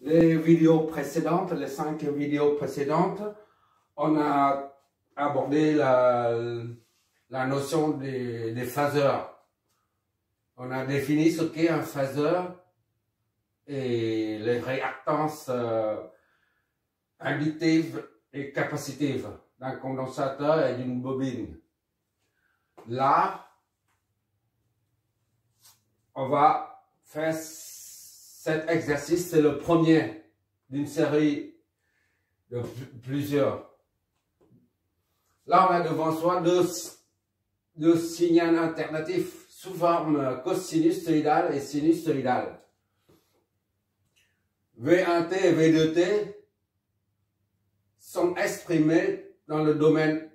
Les vidéos précédentes, les 5 vidéos précédentes, on a abordé la notion des phaseurs. On a défini ce qu'est un phaseur et les réactances inductives et capacitives d'un condensateur et d'une bobine. Là, on va faire cet exercice, c'est le premier d'une série de plusieurs. Là, on a devant soi deux signaux alternatifs sous forme cosinusoïdale et sinusoïdale. V1t et V2t sont exprimés dans le domaine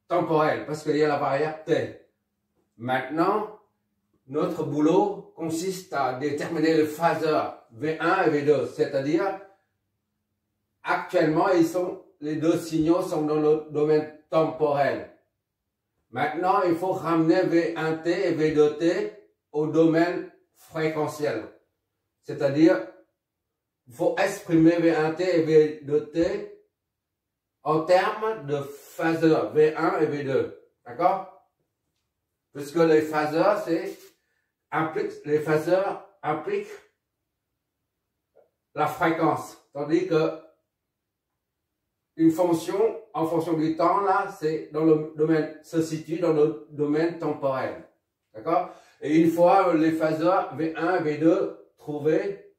temporel parce qu'il y a la variable t. Maintenant, notre boulot consiste à déterminer le phaseur V1 et V2, c'est-à-dire actuellement les deux signaux sont dans le domaine temporel. Maintenant, il faut ramener V1t et V2t au domaine fréquentiel, c'est-à-dire il faut exprimer V1t et V2t en termes de phaseurs V1 et V2, d'accord? Puisque les phaseurs, les phaseurs impliquent la fréquence, tandis que une fonction, en fonction du temps, là, se situe dans le domaine temporel, d'accord? Et une fois les phaseurs V1 et V2 trouvés,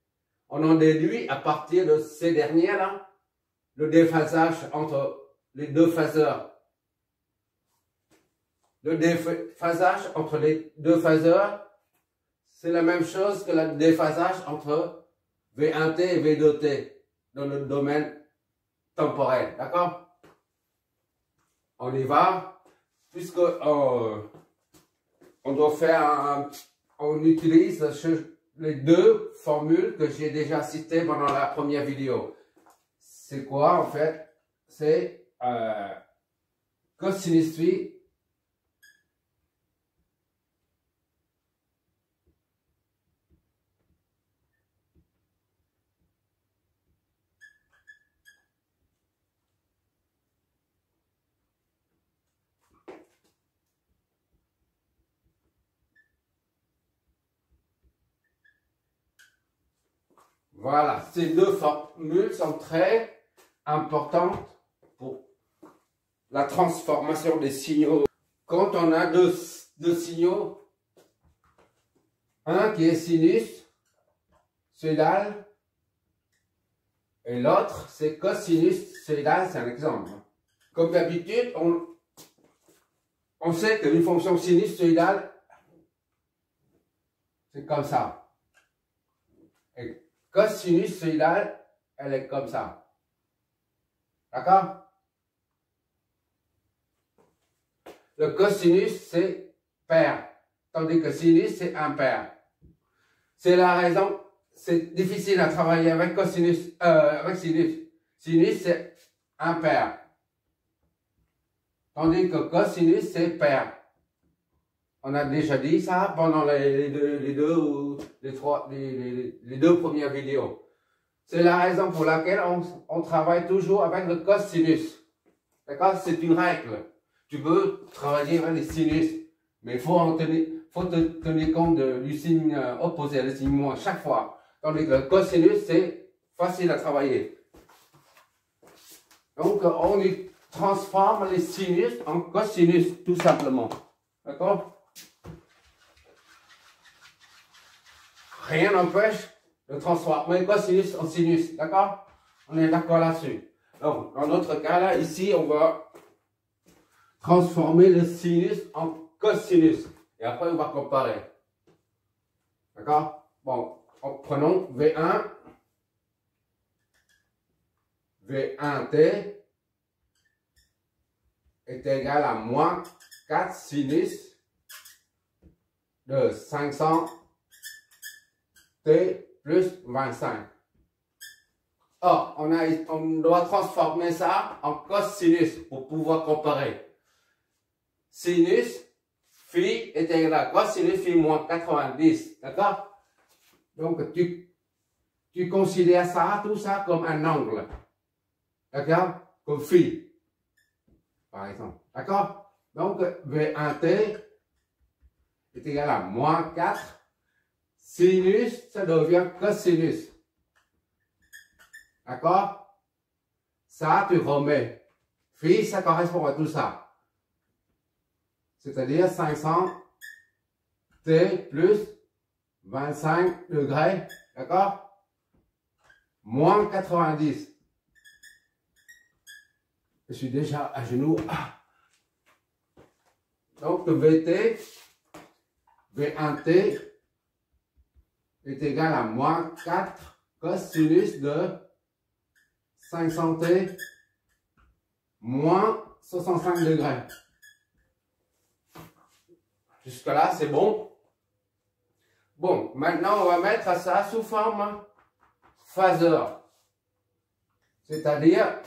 on en déduit à partir de ces derniers là, le déphasage entre les deux phaseurs. Le déphasage entre les deux phaseurs, c'est la même chose que le déphasage entre V1t et V2t dans le domaine temporel, d'accord? On y va, puisque on doit faire on utilise les deux formules que j'ai déjà citées pendant la première vidéo. C'est quoi en fait? C'est cosinus phi Voilà, ces deux formules sont très importantes pour la transformation des signaux. Quand on a deux signaux, un qui est sinusoïdal et l'autre c'est cosinusoïdal, c'est un exemple. Comme d'habitude, on sait qu'une fonction sinusoïdale, c'est comme ça. Et cosinusoïdale, elle est comme ça. D'accord? Le cosinus, c'est pair, tandis que sinus, c'est impair. C'est la raison, c'est difficile à travailler avec cosinus, avec sinus. Sinus, c'est impair, tandis que cosinus, c'est pair. On a déjà dit ça pendant les deux premières vidéos. C'est la raison pour laquelle on travaille toujours avec le cosinus. D'accord? C'est une règle. Tu peux travailler avec les sinus, mais il faut tenir compte du signe opposé, le signe moins, chaque fois. Tandis que le cosinus, c'est facile à travailler. Donc, on transforme les sinus en cosinus, tout simplement. D'accord? Rien n'empêche de transformer cosinus en sinus, d'accord? On est d'accord là-dessus. Donc, dans notre cas là, ici, on va transformer le sinus en cosinus. Et après, on va comparer. D'accord? Bon, prenons V1. V1t est égal à moins 4 sinus de 500 t plus 25. Or, on doit transformer ça en cosinus pour pouvoir comparer. Sinus phi est égal à cosinus phi moins 90. D'accord? Donc, tu tu considères ça, tout ça comme un angle. D'accord? Comme phi, par exemple. D'accord? Donc, V1t est égal à moins 4. Sinus, ça devient cosinus. D'accord? Ça, tu remets. Phi, ça correspond à tout ça. C'est-à-dire 500 T plus 25 degrés. D'accord? Moins 90. Je suis déjà à genoux. Donc, VT, V1T est égal à moins 4 cosinus de 500T moins 65 degrés. Jusque-là, c'est bon. Bon, maintenant, on va mettre ça sous forme phaseur. C'est-à-dire,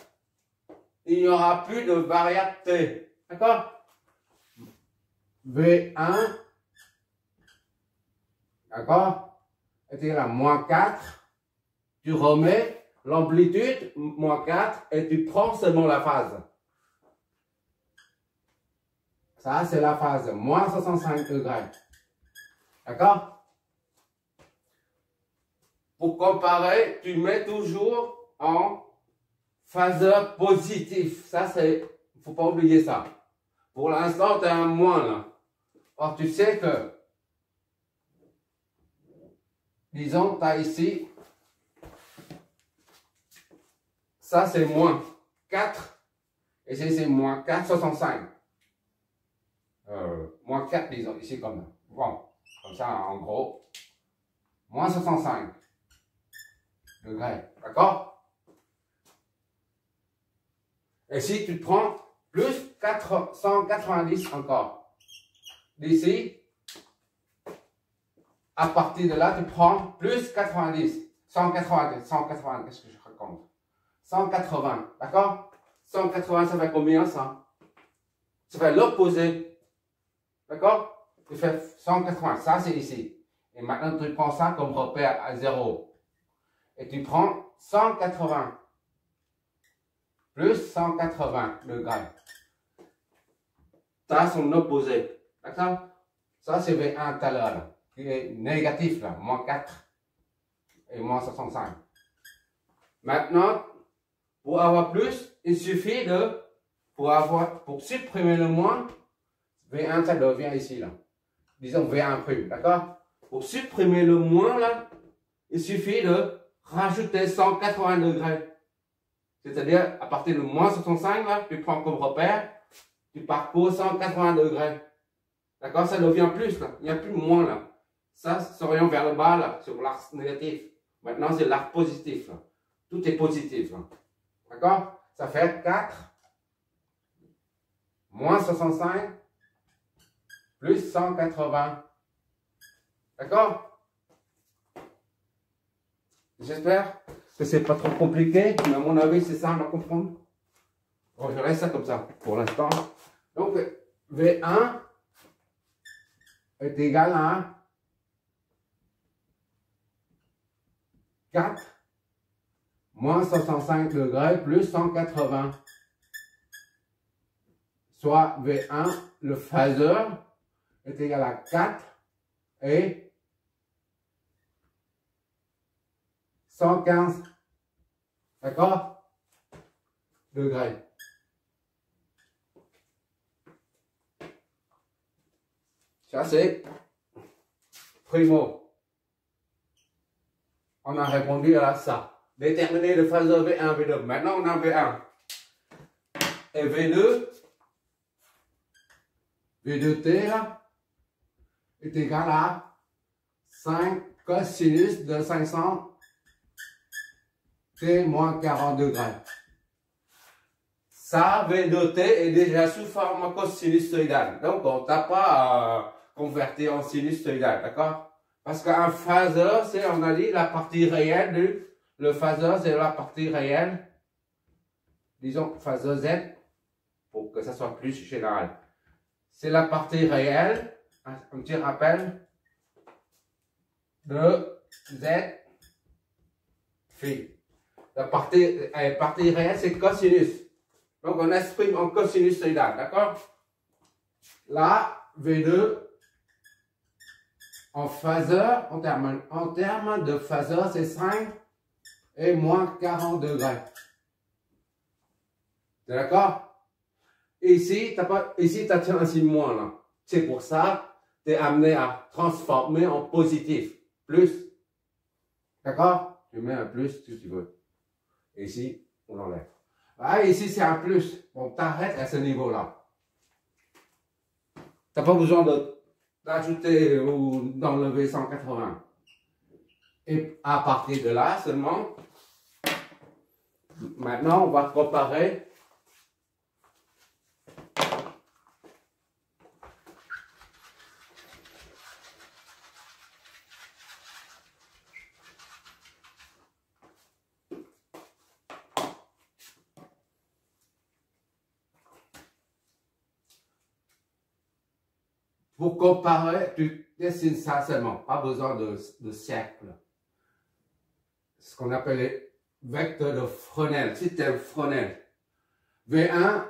il n'y aura plus de variable T. D'accord? V1, d'accord, est égal à moins 4. Tu remets l'amplitude, moins 4, et tu prends seulement la phase. Ça, c'est la phase, moins 65 degrés. D'accord? Pour comparer, tu mets toujours en phaseur positif. Ça, c'est, il ne faut pas oublier ça. Pour l'instant, tu as un moins là. Or, tu sais que, disons, tu as ici, ça c'est moins 4, et ici c'est moins 4,65. Moins 4, disons, ici comme ça. Bon, comme ça en gros. Moins 65 degrés. D'accord? Et si tu prends plus 490 encore. D'ici, à partir de là, tu prends plus 90. 180, qu'est-ce que je raconte? 180, d'accord? 180, ça fait combien ça? Ça fait l'opposé. D'accord? Tu fais 180, ça c'est ici. Et maintenant tu prends ça comme repère à 0. Et tu prends 180 plus 180 degrés. Ça son opposé. D'accord? Ça c'est V1 tout à l'heure, qui est négatif là, moins 4 et moins 65. Maintenant, pour avoir plus, il suffit de, pour supprimer le moins, V1 ça devient ici là. Disons V1', d'accord? Pour supprimer le moins là, il suffit de rajouter 180 degrés. C'est-à-dire, à partir de moins 65 là, tu prends comme repère, tu parcours 180 degrés. D'accord? Ça devient plus là. Il n'y a plus moins là. Ça s'oriente vers le bas là, sur l'axe négatif. Maintenant, c'est l'arc positif là. Tout est positif là. D'accord? Ça fait 4 moins 65 plus 180. D'accord? J'espère que c'est pas trop compliqué, mais à mon avis, c'est simple à comprendre. Bon, je laisse ça comme ça pour l'instant. Donc, V1 est égal à 4 moins 65 degrés plus 180. Soit V1, le phaseur, est égal à 4 et 115. D'accord? Degrés. Ça c'est primo. On a répondu à ça. Déterminer le phaseur V1, V2. Maintenant on a V1. Et V2, V2T là, est égal à 5 cosinus de 500 T moins 40 degrés. Ça, V2T est déjà sous forme cosinusoïdale. Donc, on t'a pas converti en sinusoïdal, d'accord? Parce qu'un phaseur, c'est, on a dit, la partie réelle le phaseur, c'est la partie réelle, disons, phaseur Z, pour que ça soit plus général. C'est la partie réelle, un petit rappel, de Z phi. La partie réelle, c'est cosinus. Donc, on exprime en cosinussoïdal, d'accord? Là, V2, en phaseur, en termes de phaseur, c'est 5 et moins 40 degrés. C'est d'accord? Ici, tu as un signe moins là. C'est pour ça que tu es amené à transformer en positif. Plus. D'accord? Tu mets un plus si tu veux. Ici, on l'enlève. Ah, ici, c'est un plus. Bon, t'arrêtes à ce niveau-là. Tu n'as pas besoin d'ajouter ou d'enlever 180. Et à partir de là seulement, maintenant, on va comparer. Pour comparer, tu dessines ça seulement, pas besoin de cercle. Ce qu'on appelle les vecteurs de Fresnel, système Fresnel. V1,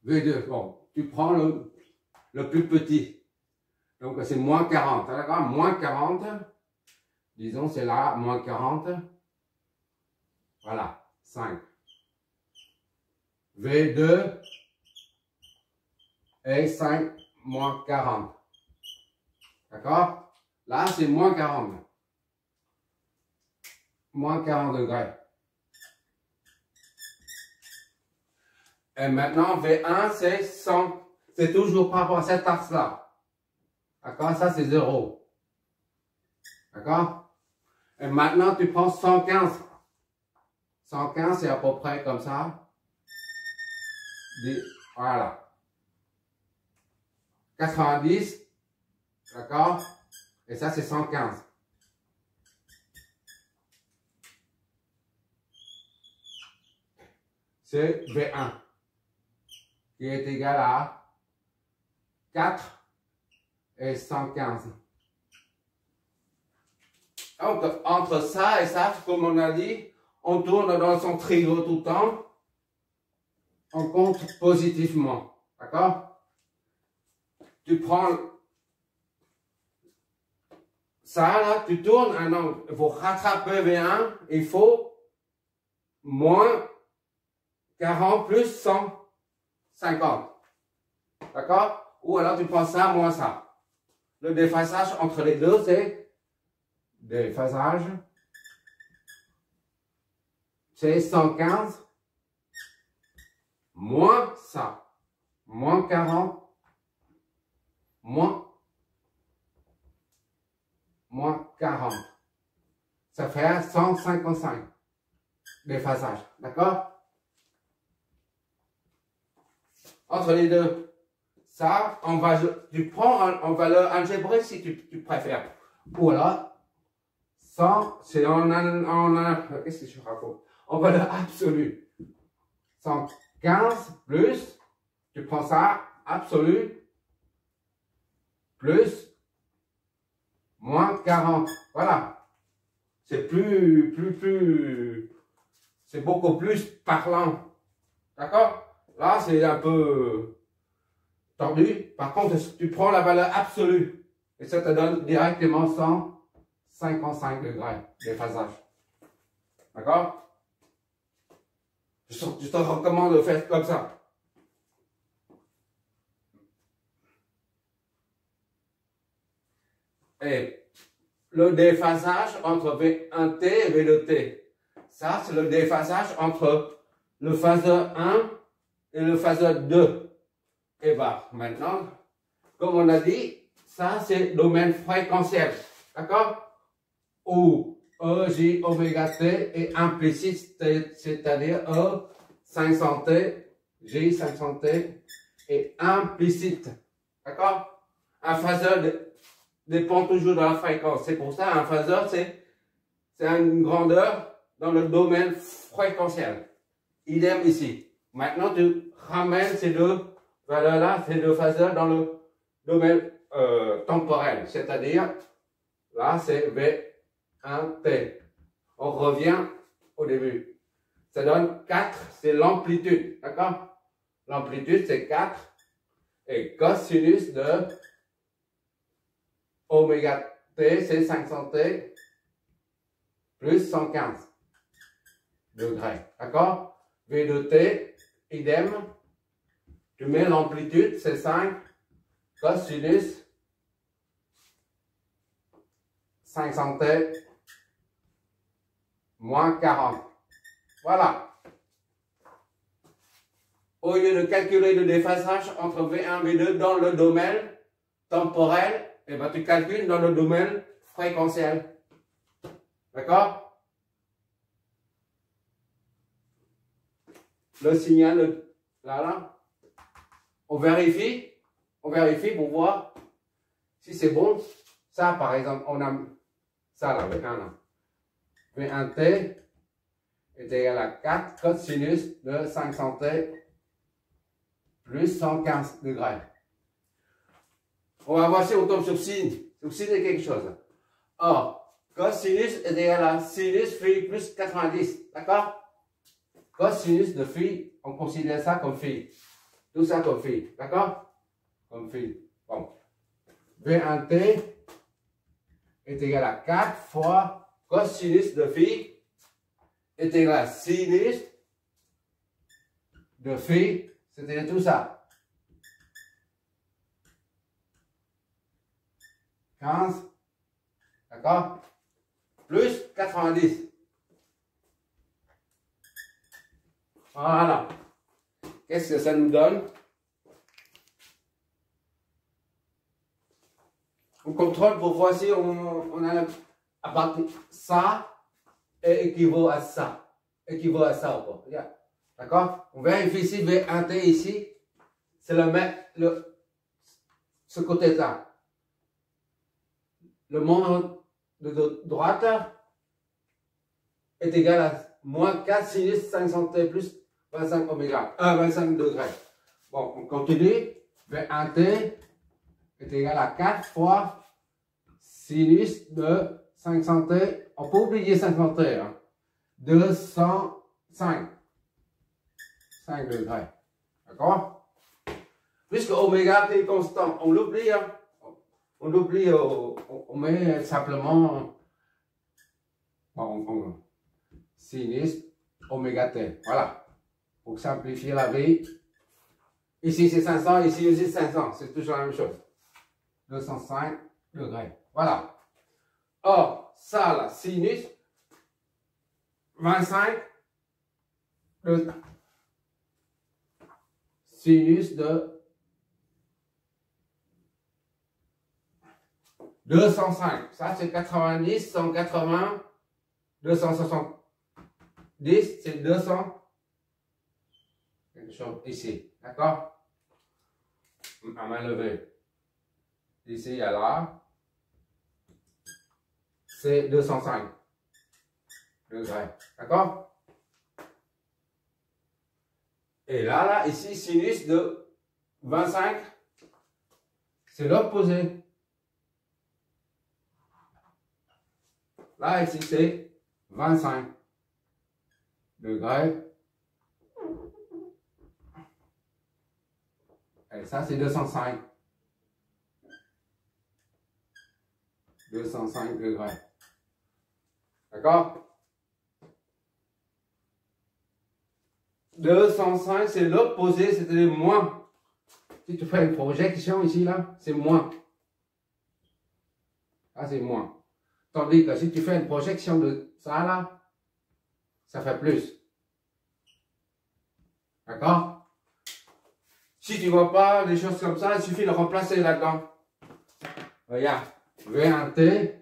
V2. Bon, tu prends le plus petit. Donc c'est moins 40. D'accord? Moins 40. Disons c'est là, moins 40. Voilà, 5. V2 et 5 moins 40. D'accord? Là, c'est moins 40. Moins 40 degrés. Et maintenant, V1, c'est 100. C'est toujours par rapport à cet axe-là. D'accord? Ça, c'est 0. D'accord? Et maintenant, tu prends 115. 115, c'est à peu près comme ça. Voilà. 90, d'accord? Et ça, c'est 115. C'est V1, qui est égal à 4 et 115. Donc, entre ça et ça, comme on a dit, on tourne dans son triangle tout le temps. On compte positivement, d'accord? Tu prends ça, là, tu tournes un angle. Il faut rattraper V1. Il faut moins 40 plus 150. D'accord? Ou alors tu prends ça moins ça. Le déphasage entre les deux, c'est déphasage. C'est 115 moins ça. Moins 40. Moins 40. Ça fait 155 déphasage. D'accord? Entre les deux. Ça, tu prends en valeur algébrique si tu préfères. Ou alors, 100, c'est qu'est-ce que je raconte? En valeur absolue. 115 plus, tu prends ça, absolu, plus, moins 40. Voilà. C'est c'est beaucoup plus parlant. D'accord? Là, c'est un peu tordu. Par contre, tu prends la valeur absolue. Et ça te donne directement 155 degrés de phasage. D'accord? Je te recommande de faire comme ça. Et le déphasage entre V1T et V2T. Ça, c'est le déphasage entre le phaseur 1 et le phaseur 2. Et bah, maintenant, comme on a dit, ça, c'est domaine fréquentiel. D'accord? Où E, J, oméga T est implicite, c'est-à-dire E, 500T, J, 500T est implicite. D'accord? Un phaseur dépend toujours de la fréquence. C'est pour ça un phaseur, c'est une grandeur dans le domaine fréquentiel. Idem ici. Maintenant, tu ramènes ces deux valeurs-là, ces deux phaseurs dans le domaine temporel. C'est-à-dire, là, c'est V1T. on revient au début. Ça donne 4, c'est l'amplitude, d'accord? L'amplitude, c'est 4. Et cosinus de oméga t, c'est 500t plus 115 degrés, d'accord? V de t, idem. Tu mets l'amplitude, c'est 5, cosinus 500t moins 40. Voilà. Au lieu de calculer le déphasage entre V1 et V2 dans le domaine temporel, eh ben, tu calcules dans le domaine fréquentiel. D'accord? Le signal, là. On vérifie pour voir si c'est bon. Ça, par exemple, on a ça là, V1 là. V1t est égal à 4 cosinus de 500t plus 115 degrés. On va voir si on tombe sur sin. Sur sin est quelque chose. Or, cosinus est égal à sinus phi plus 90. D'accord? Cosinus de phi, on considère ça comme phi. Tout ça comme phi. D'accord? Comme phi. Bon. V1t est égal à 4 fois cosinus de phi est égal à sinus de phi, c'est-à-dire tout ça. 15, d'accord? Plus 90. Voilà. Qu'est-ce que ça nous donne? On contrôle pour voir si on a à partir ça équivaut à ça. Équivaut à ça ou pas. D'accord? On vérifie ici, V1t ici, c'est ce côté-là. Le monde de droite est égal à moins 4 sinus 500t plus 25 oméga, 25 degrés. Bon, on continue. V1t est égal à 4 fois sinus de 500t. On peut oublier 500t. Hein. 205. 5 degrés. D'accord? Puisque oméga t est constant, on l'oublie. Hein? On l'oublie, on met simplement sinus oméga t. Voilà. Pour simplifier la vie. Ici c'est 500, ici aussi 500. C'est toujours la même chose. 205 degrés. Voilà. Or, ça là, sinus 25 de sinus de 205. Ça c'est 90, 180, 270, c'est 200. Quelque chose ici. D'accord? À main levée. Ici à là. C'est 205 degrés. D'accord? Et là, ici, sinus de 25, c'est l'opposé. Là, ici, c'est 25 degrés. Et ça, c'est 205. 205 degrés. D'accord? 205, c'est l'opposé, c'est-à-dire moins. Si tu fais une projection ici, là, c'est moins. Là, c'est moins. Tandis que si tu fais une projection de ça, là, ça fait plus. D'accord? Si tu ne vois pas des choses comme ça, il suffit de remplacer là-dedans. Regarde, V1t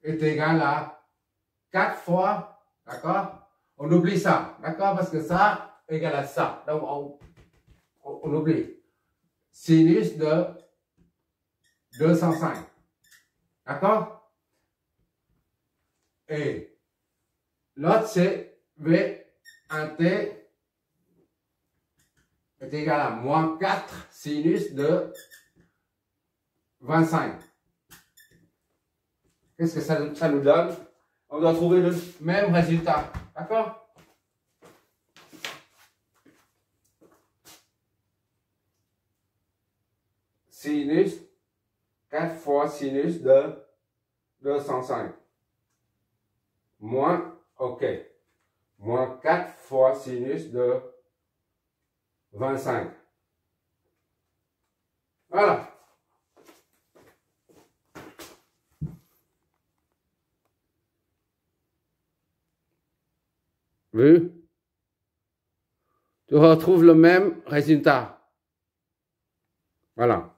est égal à 4 fois, d'accord? On oublie ça, d'accord? Parce que ça égale à ça. Donc, on oublie. Sinus de 205. D'accord? Et l'autre, c'est V1t est égal à moins 4 sinus de 25. Qu'est-ce que ça nous donne? on doit trouver le même résultat. D'accord? Sinus 4 fois sinus de 205. Moins, ok. Moins 4 fois sinus de 25. Voilà. Vu? Tu retrouves le même résultat. Voilà.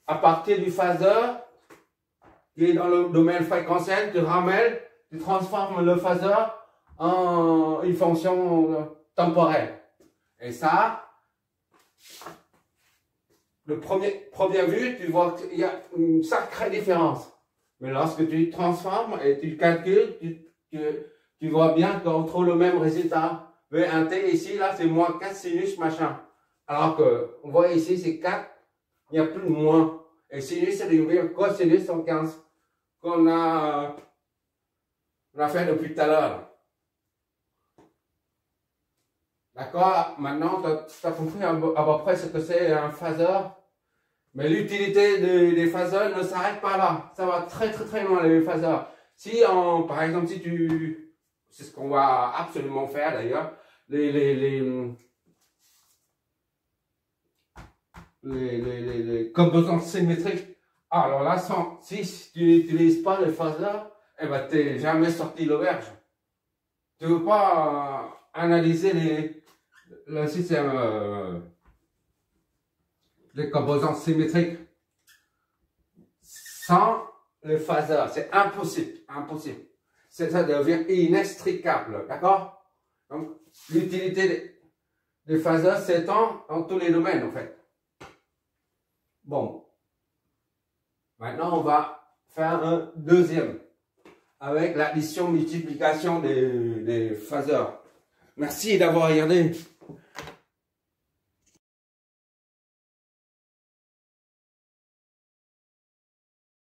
À partir du phaseur, qui est dans le domaine fréquentiel, tu ramènes, tu transformes le phaseur en une fonction temporelle. Et ça, le première vue, tu vois qu'il y a une sacrée différence. Mais lorsque tu transformes et tu calcules, tu vois bien qu'on trouve le même résultat. V1T ici, là, c'est moins 4 sinus machin. Alors que, on voit ici, c'est 4, il n'y a plus de moins. Et sinus, c'est du cosinus 115 qu'on a fait depuis tout à l'heure. D'accord? Maintenant, tu as compris à peu près ce que c'est un phaseur. Mais l'utilité des phaseurs ne s'arrête pas là. Ça va très très très loin les phaseurs. Si par exemple, si tu, c'est ce qu'on va absolument faire d'ailleurs, les composantes symétriques. Alors là, si tu n'utilises pas les phaseurs, eh ben t'es jamais sorti de l'auberge. Tu ne veux pas analyser le système. Les composantes symétriques sans le phaseur, c'est impossible, impossible. Ça devient inextricable, d'accord? Donc, l'utilité des phaseurs s'étend dans tous les domaines, en fait. Bon. Maintenant, on va faire un deuxième avec l'addition-multiplication des phaseurs. Merci d'avoir regardé.